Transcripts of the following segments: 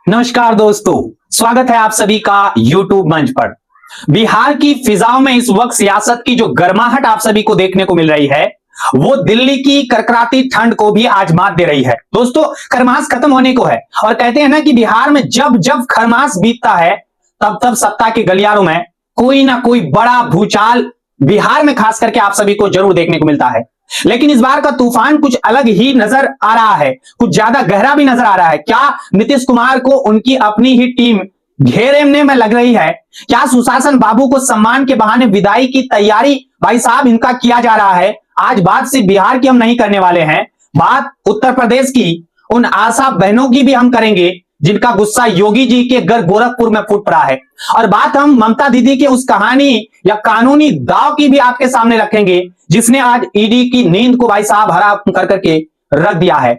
नमस्कार दोस्तों, स्वागत है आप सभी का YouTube मंच पर। बिहार की फिजाओं में इस वक्त सियासत की जो गर्माहट आप सभी को देखने को मिल रही है, वो दिल्ली की करकराती ठंड को भी आज मात दे रही है। दोस्तों, खरमास खत्म होने को है और कहते हैं ना कि बिहार में जब जब खरमास बीतता है तब तब सत्ता के गलियारों में कोई ना कोई बड़ा भूचाल बिहार में खास करके आप सभी को जरूर देखने को मिलता है। लेकिन इस बार का तूफान कुछ अलग ही नजर आ रहा है, कुछ ज्यादा गहरा भी नजर आ रहा है। क्या नीतीश कुमार को उनकी अपनी ही टीम घेरने में लग रही है? क्या सुशासन बाबू को सम्मान के बहाने विदाई की तैयारी भाई साहब इनका किया जा रहा है? आज बात सिर्फ बिहार की हम नहीं करने वाले हैं, बात उत्तर प्रदेश की उन आशा बहनों की भी हम करेंगे जिनका गुस्सा योगी जी के घर गोरखपुर में फूट पड़ा है। और बात हम ममता दीदी के उस कहानी या कानूनी दाव की भी आपके सामने रखेंगे जिसने आज ईडी की नींद को भाई साहब हरा कर करके रख दिया है।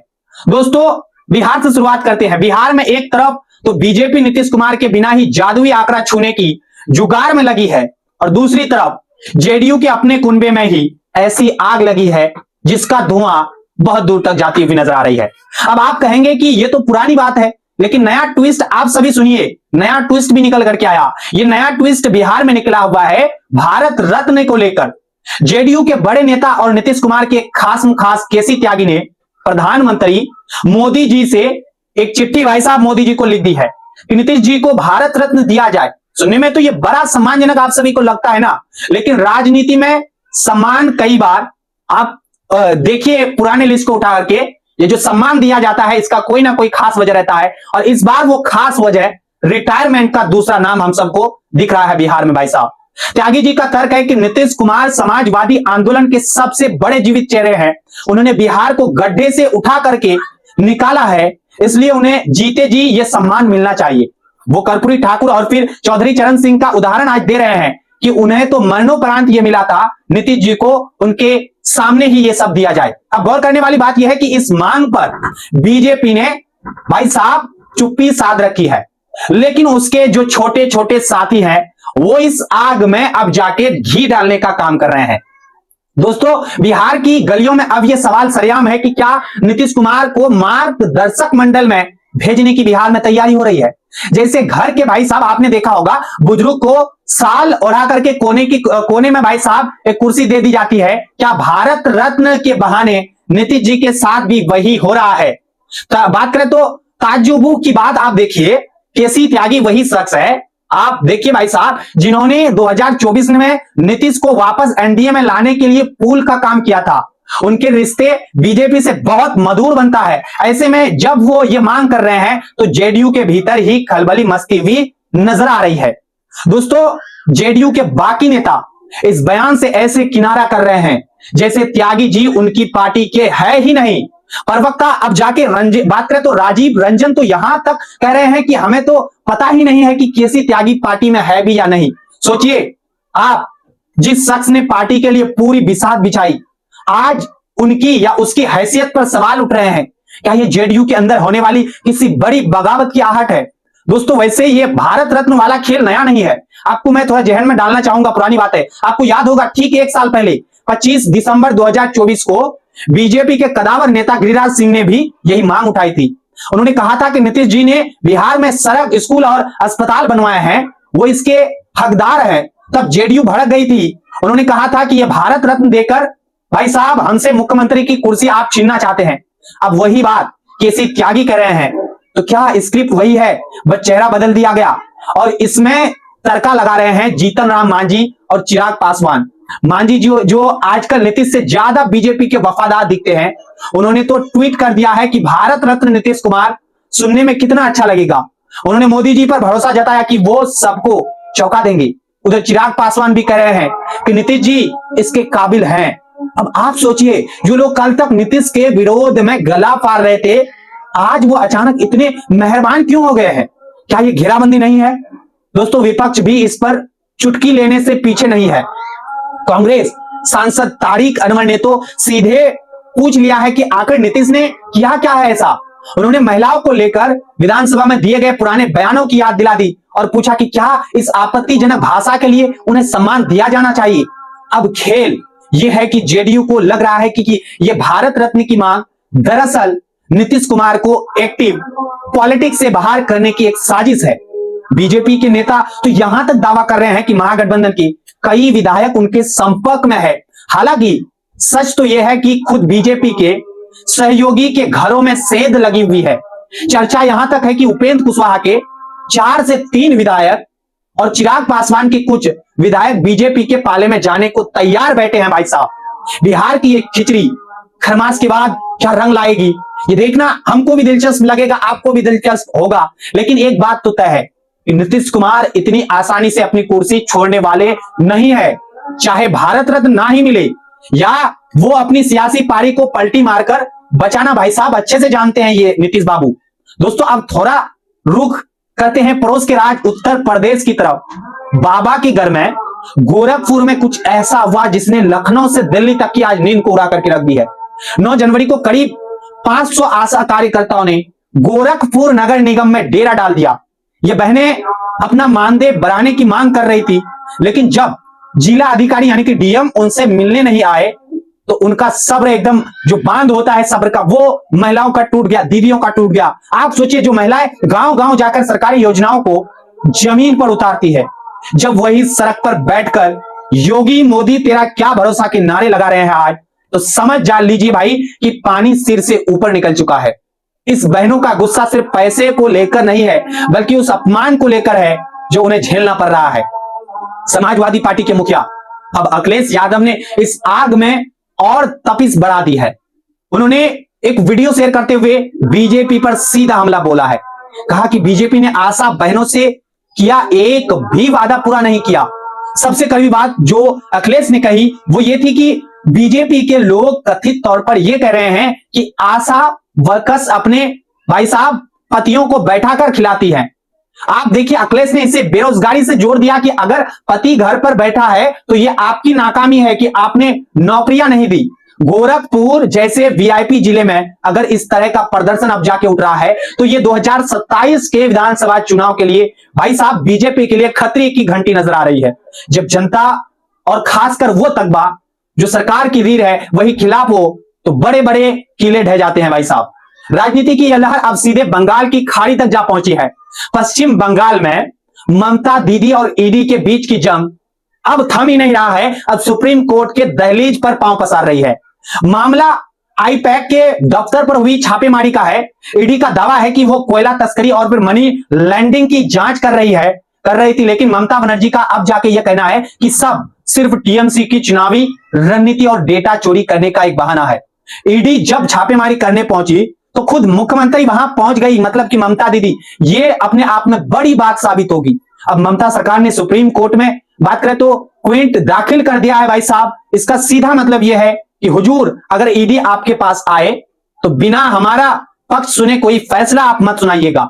दोस्तों, बिहार से शुरुआत करते हैं। बिहार में एक तरफ तो बीजेपी नीतीश कुमार के बिना ही जादुई आंकड़ा छूने की जुगाड़ में लगी है और दूसरी तरफ जेडीयू के अपने कुनबे में ही ऐसी आग लगी है जिसका धुआं बहुत दूर तक जाती हुई नजर आ रही है। अब आप कहेंगे कि ये तो पुरानी बात है, लेकिन नया ट्विस्ट आप सभी सुनिए, नया ट्विस्ट भी निकल करके आया। ये नया ट्विस्ट बिहार में निकला हुआ है भारत रत्न को लेकर। जेडीयू के बड़े नेता और नीतीश कुमार के खास केसी त्यागी ने प्रधानमंत्री मोदी जी से एक चिट्ठी भाई साहब मोदी जी को लिख दी है कि नीतीश जी को भारत रत्न दिया जाए। सुनने में तो ये बड़ा सम्मानजनक आप सभी को लगता है ना, लेकिन राजनीति में सम्मान कई बार आप देखिए पुराने लिस्ट को उठा करके ये जो सम्मान दिया जाता है इसका कोई ना कोई खास वजह रहता है और इस बार वो खास वजह रिटायरमेंट का दूसरा नाम हम सबको दिख रहा है बिहार में। भाई साहब त्यागी जी का तर्क है कि नीतीश कुमार समाजवादी आंदोलन के सबसे बड़े जीवित चेहरे हैं, उन्होंने बिहार को गड्ढे से उठा करके निकाला है, इसलिए उन्हें जीते जी ये सम्मान मिलना चाहिए। वो कर्पूरी ठाकुर और फिर चौधरी चरण सिंह का उदाहरण आज दे रहे हैं कि उन्हें तो मरणोपरांत ये मिला था, नीतीश जी को उनके सामने ही ये सब दिया जाए। अब गौर करने वाली बात यह है कि इस मांग पर बीजेपी ने भाई साहब चुप्पी साध रखी है, लेकिन उसके जो छोटे छोटे साथी हैं वो इस आग में अब जाके घी डालने का काम कर रहे हैं। दोस्तों, बिहार की गलियों में अब यह सवाल सरेआम है कि क्या नीतीश कुमार को मार्गदर्शक मंडल में भेजने की बिहार में तैयारी हो रही है। जैसे घर के भाई साहब आपने देखा होगा बुजुर्ग को साल ओढ़ा करके कोने में भाई साहब एक कुर्सी दे दी जाती है, क्या भारत रत्न के बहाने नीतीश जी के साथ भी वही हो रहा है? बात करें तो ताज्जुब की बात आप देखिए, केसी त्यागी वही शख्स है, आप देखिए भाई साहब, जिन्होंने 2024 में नीतीश को वापस एनडीए में लाने के लिए पुल का काम किया था। उनके रिश्ते बीजेपी से बहुत मधुर बनता है। ऐसे में जब वो ये मांग कर रहे हैं तो जेडीयू के भीतर ही खलबली मचती हुई नजर आ रही है। दोस्तों, जेडीयू के बाकी नेता इस बयान से ऐसे किनारा कर रहे हैं जैसे त्यागी जी उनकी पार्टी के है ही नहीं। प्रवक्ता अब जाके बात करें तो राजीव रंजन तो यहां तक कह रहे हैं कि हमें तो पता ही नहीं है कि केसी त्यागी पार्टी में है भी या नहीं। सोचिए आप, जिस शख्स ने पार्टी के लिए पूरी बिसात बिछाई, आज उनकी या उसकी हैसियत पर सवाल उठ रहे हैं। क्या ये जेडीयू के अंदर होने वाली किसी बड़ी बगावत की आहट है? दोस्तों, वैसे ये भारत रत्न वाला खेल नया नहीं है। आपको मैं थोड़ा जहन में डालना चाहूंगा, पुरानी बात है। आपको याद होगा ठीक एक साल पहले 25 दिसंबर 2024 को बीजेपी के कदावर नेता गिरिराज सिंह ने भी यही मांग उठाई थी। उन्होंने कहा था कि नीतीश जी ने बिहार में सड़क, स्कूल और अस्पताल बनवाए हैं, वो इसके हकदार है। तब जेडीयू भड़क गई थी, उन्होंने कहा था कि यह भारत रत्न देकर भाई साहब हमसे मुख्यमंत्री की कुर्सी आप छीनना चाहते हैं। अब वही बात केसी त्यागी कह रहे हैं, तो क्या स्क्रिप्ट वही है, बस चेहरा बदल दिया गया? और इसमें तड़का लगा रहे हैं जीतन राम मांझी और चिराग पासवान। मांझी जो आजकल नीतीश से ज्यादा बीजेपी के वफादार दिखते हैं, उन्होंने तो ट्वीट कर दिया है कि भारत रत्न नीतीश कुमार सुनने में कितना अच्छा लगेगा। उन्होंने मोदी जी पर भरोसा जताया कि वो सबको चौंका देंगे। उधर चिराग पासवान भी कह रहे हैं कि नीतीश जी इसके काबिल हैं। अब आप सोचिए, जो लोग कल तक नीतीश के विरोध में गला फाड़ रहे थे, आज वो अचानक इतने मेहरबान क्यों हो गए हैं? क्या ये घेराबंदी नहीं है? दोस्तों, विपक्ष भी इस पर चुटकी लेने से पीछे नहीं है। कांग्रेस सांसद तारिक अनवर ने तो सीधे पूछ लिया है कि आखिर नीतीश ने किया क्या है ऐसा। उन्होंने महिलाओं को लेकर विधानसभा में दिए गए पुराने बयानों की याद दिला दी और पूछा कि क्या इस आपत्तिजनक भाषा के लिए उन्हें सम्मान दिया जाना चाहिए। अब खेल यह है कि जेडीयू को लग रहा है कि ये भारत रत्न की मांग दरअसल नीतीश कुमार को एक्टिव पॉलिटिक्स से बाहर करने की एक साजिश है। बीजेपी के नेता तो यहां तक दावा कर रहे हैं कि महागठबंधन की कई विधायक उनके संपर्क में है। हालांकि सच तो यह है कि खुद बीजेपी के सहयोगी के घरों में सेंध लगी हुई है। चर्चा यहां तक है कि उपेंद्र कुशवाहा के 4 से 3 विधायक और चिराग पासवान के कुछ विधायक बीजेपी के पाले में जाने को तैयार बैठे हैं। भाई साहब, बिहार की एक खिचड़ी खरमास के बाद क्या रंग लाएगी ये देखना हमको भी दिलचस्प लगेगा, आपको भी दिलचस्प होगा। लेकिन एक बात तो तय है कि नीतीश कुमार इतनी आसानी से अपनी कुर्सी छोड़ने वाले नहीं है। चाहे भारत रत्न ना ही मिले या वो अपनी सियासी पारी को पलटी मारकर बचाना, भाई साहब अच्छे से जानते हैं ये नीतीश बाबू। दोस्तों, अब थोड़ा रुख करते हैं पड़ोस के राज्य उत्तर प्रदेश की तरफ। बाबा के घर में गोरखपुर में कुछ ऐसा हुआ जिसने लखनऊ से दिल्ली तक की आज नींद को उड़ा करके रख दी है। 9 जनवरी को करीब 500 आशा कार्यकर्ताओं ने गोरखपुर नगर निगम में डेरा डाल दिया। ये बहनें अपना मानदेय बढ़ाने की मांग कर रही थी, लेकिन जब जिला अधिकारी यानी कि डीएम उनसे मिलने नहीं आए तो उनका सब्र एकदम जो बांध होता है सब्र का, वो महिलाओं का टूट गया, दीदियों का टूट गया। आप सोचिए, जो महिलाएं गांव गांव जाकर सरकारी योजनाओं को जमीन पर उतारती है, जब वही सड़क पर बैठकर योगी मोदी तेरा क्या भरोसा के नारे लगा रहे हैं आज, तो समझ जा लीजिए भाई कि पानी सिर से ऊपर निकल चुका है। इस बहनों का गुस्सा सिर्फ पैसे को लेकर नहीं है, बल्कि उस अपमान को लेकर है जो उन्हें झेलना पड़ रहा है। समाजवादी पार्टी के मुखिया अब अखिलेश यादव ने इस आग में और तपिश बढ़ा दी है। उन्होंने एक वीडियो शेयर करते हुए बीजेपी पर सीधा हमला बोला है। कहा कि बीजेपी ने आशा बहनों से किया एक भी वादा पूरा नहीं किया। सबसे कड़वी बात जो अखिलेश ने कही वो ये थी कि बीजेपी के लोग कथित तौर पर यह कह रहे हैं कि आशा वर्कर्स अपने भाई साहब पतियों को बैठाकर खिलाती हैं। आप देखिए, अखिलेश ने इसे बेरोजगारी से जोड़ दिया कि अगर पति घर पर बैठा है तो यह आपकी नाकामी है कि आपने नौकरियां नहीं दी। गोरखपुर जैसे वीआईपी जिले में अगर इस तरह का प्रदर्शन अब जाके उठ रहा है तो ये 2027 के विधानसभा चुनाव के लिए भाई साहब बीजेपी के लिए खतरे की घंटी नजर आ रही है। जब जनता और खासकर वो तबका जो सरकार की रीढ़ है वही खिलाफ हो तो बड़े बड़े किले ढह जाते हैं। भाई साहब, राजनीति की यह लहर अब सीधे बंगाल की खाड़ी तक जा पहुंची है। पश्चिम बंगाल में ममता दीदी और ईडी के बीच की जंग अब थम ही नहीं रहा है, अब सुप्रीम कोर्ट के दहलीज पर पांव पसार रही है। मामला आईपैक के दफ्तर पर हुई छापेमारी का है। ईडी का दावा है कि वो कोयला तस्करी और फिर मनी लैंडिंग की जांच कर रही थी, लेकिन ममता बनर्जी का अब जाके यह कहना है कि सब सिर्फ टीएमसी की चुनावी रणनीति और डेटा चोरी करने का एक बहाना है। ईडी जब छापेमारी करने पहुंची तो खुद मुख्यमंत्री वहां पहुंच गई, मतलब कि ममता दीदी, ये अपने आप में बड़ी बात साबित होगी। अब ममता सरकार ने सुप्रीम कोर्ट में बात करें तो क्विंट दाखिल कर दिया है। भाई साहब, इसका सीधा मतलब यह है कि हुजूर अगर ईडी आपके पास आए तो बिना हमारा पक्ष सुने कोई फैसला आप मत सुनाइएगा।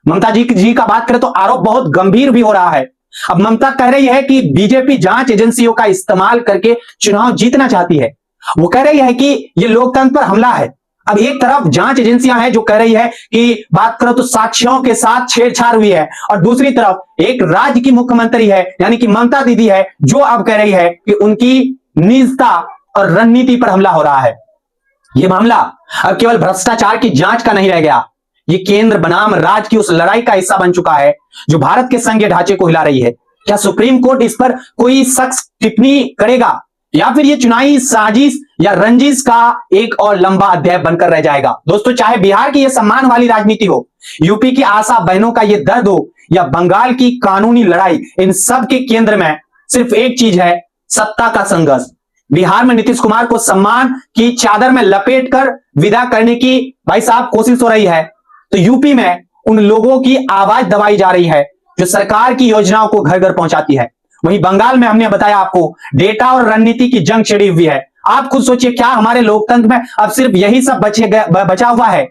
ममता जी का बात करें तो आरोप बहुत गंभीर भी हो रहा है। अब ममता कह रही है कि बीजेपी जांच एजेंसियों का इस्तेमाल करके चुनाव जीतना चाहती है। वो कह रही है कि यह लोकतंत्र पर हमला है। अब एक तरफ जांच एजेंसियां हैं जो कह रही है कि बात करो तो साक्ष्यों के साथ छेड़छाड़ हुई है, और दूसरी तरफ एक राज्य की मुख्यमंत्री है यानी कि ममता दीदी है जो अब कह रही है कि उनकी निजता और रणनीति पर हमला हो रहा है। यह मामला अब केवल भ्रष्टाचार की जांच का नहीं रह गया, ये केंद्र बनाम राज्य की उस लड़ाई का हिस्सा बन चुका है जो भारत के संघीय ढांचे को हिला रही है। क्या सुप्रीम कोर्ट इस पर कोई सख्त टिप्पणी करेगा या फिर ये चुनावी साजिश या रंजिश का एक और लंबा अध्याय बनकर रह जाएगा? दोस्तों, चाहे बिहार की यह सम्मान वाली राजनीति हो, यूपी की आशा बहनों का यह दर्द हो या बंगाल की कानूनी लड़ाई, इन सब के केंद्र में सिर्फ एक चीज है, सत्ता का संघर्ष। बिहार में नीतीश कुमार को सम्मान की चादर में लपेटकर विदा करने की भाई साहब कोशिश हो रही है, तो यूपी में उन लोगों की आवाज दबाई जा रही है जो सरकार की योजनाओं को घर घर पहुंचाती है। वहीं बंगाल में हमने बताया आपको डेटा और रणनीति की जंग छिड़ी हुई है। आप खुद सोचिए, क्या हमारे लोकतंत्र में अब सिर्फ यही सब बचा हुआ है?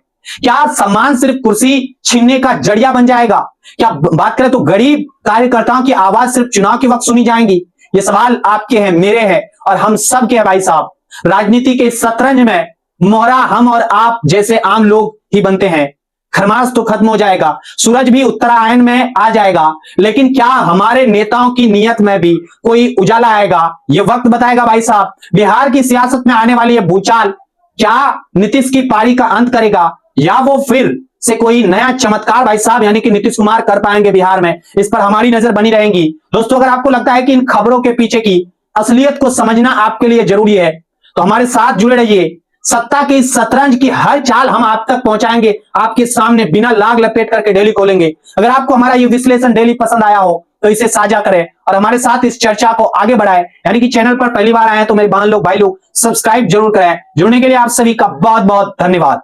क्या सम्मान सिर्फ कुर्सी छीनने का जरिया बन जाएगा? क्या बात करें तो गरीब कार्यकर्ताओं की आवाज सिर्फ चुनाव के वक्त सुनी जाएंगी? ये सवाल आपके हैं, मेरे हैं और हम सब के हैं। भाई साहब, राजनीति के शतरंज में मोहरा हम और आप जैसे आम लोग ही बनते हैं। खरमास तो खत्म हो जाएगा, सूरज भी उत्तरायण में आ जाएगा, लेकिन क्या हमारे नेताओं की नीयत में भी कोई उजाला आएगा? ये वक्त बताएगा। भाई साहब, बिहार की सियासत में आने वाली ये भूचाल क्या नीतीश की पारी का अंत करेगा या वो फिर से कोई नया चमत्कार भाई साहब यानी कि नीतीश कुमार कर पाएंगे बिहार में, इस पर हमारी नजर बनी रहेगी। दोस्तों, अगर आपको लगता है कि इन खबरों के पीछे की असलियत को समझना आपके लिए जरूरी है तो हमारे साथ जुड़े रहिए। सत्ता की शतरंज की हर चाल हम आप तक पहुंचाएंगे, आपके सामने बिना लाग लपेट करके डेली खोलेंगे। अगर आपको हमारा ये विश्लेषण डेली पसंद आया हो तो इसे साझा करें और हमारे साथ इस चर्चा को आगे बढ़ाएं। यानी कि चैनल पर पहली बार आए हैं तो मेरे बहन लोग भाई लोग सब्सक्राइब जरूर करें। जुड़ने के लिए आप सभी का बहुत बहुत धन्यवाद।